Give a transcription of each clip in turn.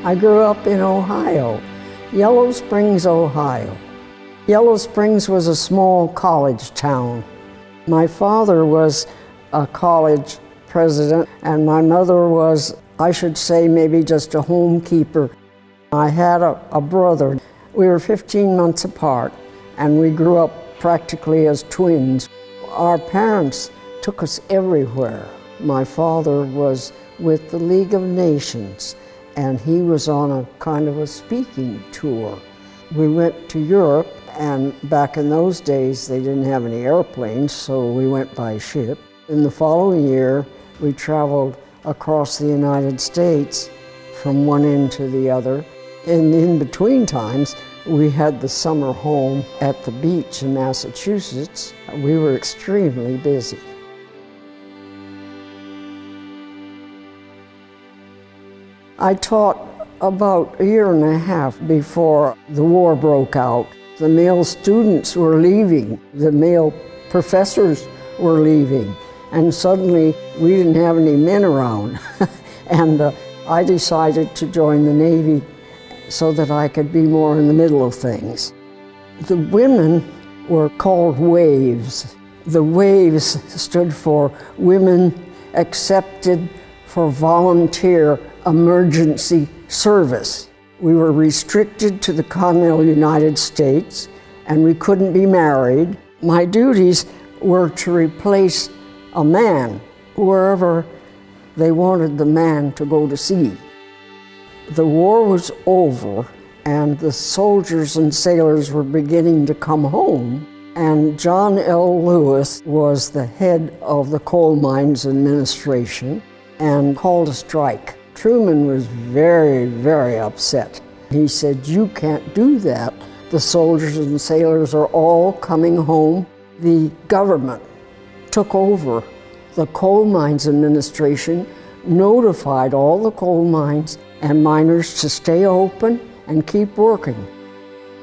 I grew up in Ohio, Yellow Springs, Ohio. Yellow Springs was a small college town. My father was a college president, and my mother was, I should say, maybe just a homekeeper. I had a brother. We were 15 months apart, and we grew up practically as twins. Our parents took us everywhere. My father was with the League of Nations, and he was on a kind of a speaking tour. We went to Europe, and back in those days they didn't have any airplanes, so we went by ship. In the following year, we traveled across the United States from one end to the other. In between times, we had the summer home at the beach in Massachusetts. We were extremely busy. I taught about a year and a half before the war broke out. The male students were leaving, the male professors were leaving, and suddenly we didn't have any men around. And I decided to join the Navy so that I could be more in the middle of things. The women were called WAVES. The WAVES stood for Women Accepted for Volunteer Emergency Service. We were restricted to the continental United States, and we couldn't be married. My duties were to replace a man wherever they wanted the man to go to sea. The war was over, and the soldiers and sailors were beginning to come home, and John L. Lewis was the head of the Coal Mines Administration and called a strike. Truman was very, very upset. He said, "You can't do that. The soldiers and sailors are all coming home." The government took over the Coal Mines Administration, notified all the coal mines and miners to stay open and keep working.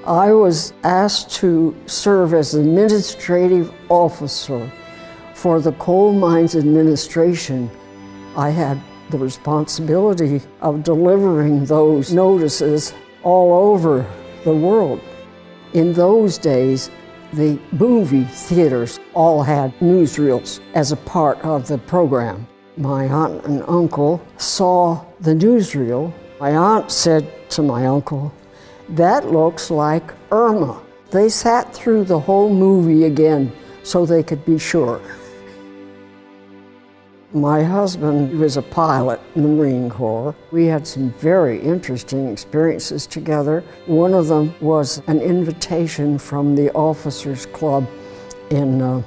I was asked to serve as administrative officer for the Coal Mines Administration. I had the responsibility of delivering those notices all over the world. In those days, the movie theaters all had newsreels as a part of the program. My aunt and uncle saw the newsreel. My aunt said to my uncle, "That looks like Erma." They sat through the whole movie again so they could be sure. My husband was a pilot in the Marine Corps. We had some very interesting experiences together. One of them was an invitation from the Officers Club in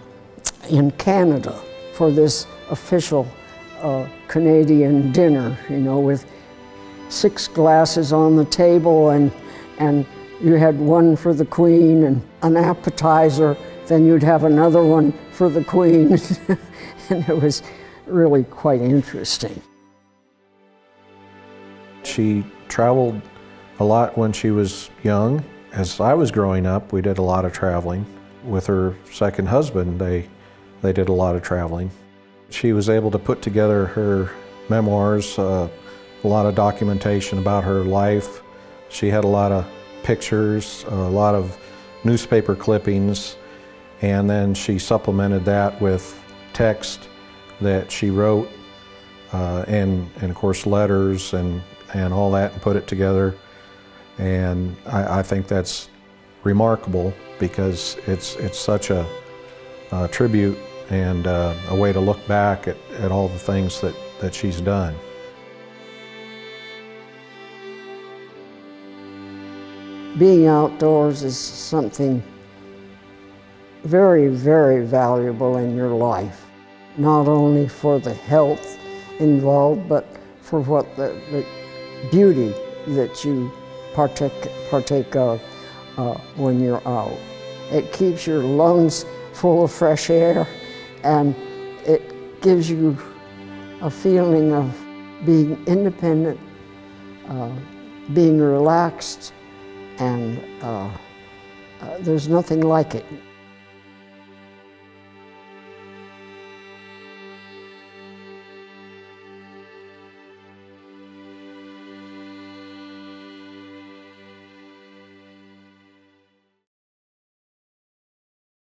Canada for this official Canadian dinner, you know, with 6 glasses on the table, and you had one for the Queen and an appetizer, then you'd have another one for the Queen. And it was really quite interesting. She traveled a lot when she was young. As I was growing up, we did a lot of traveling. With her second husband, they did a lot of traveling. She was able to put together her memoirs, a lot of documentation about her life. She had a lot of pictures, a lot of newspaper clippings, and then she supplemented that with text that she wrote, and of course letters and all that, and put it together. And I think that's remarkable because it's such a tribute and a way to look back at all the things that she's done. Being outdoors is something very, very valuable in your life. Not only for the health involved, but for what the beauty that you partake of when you're out. It keeps your lungs full of fresh air, and it gives you a feeling of being independent, being relaxed, and there's nothing like it.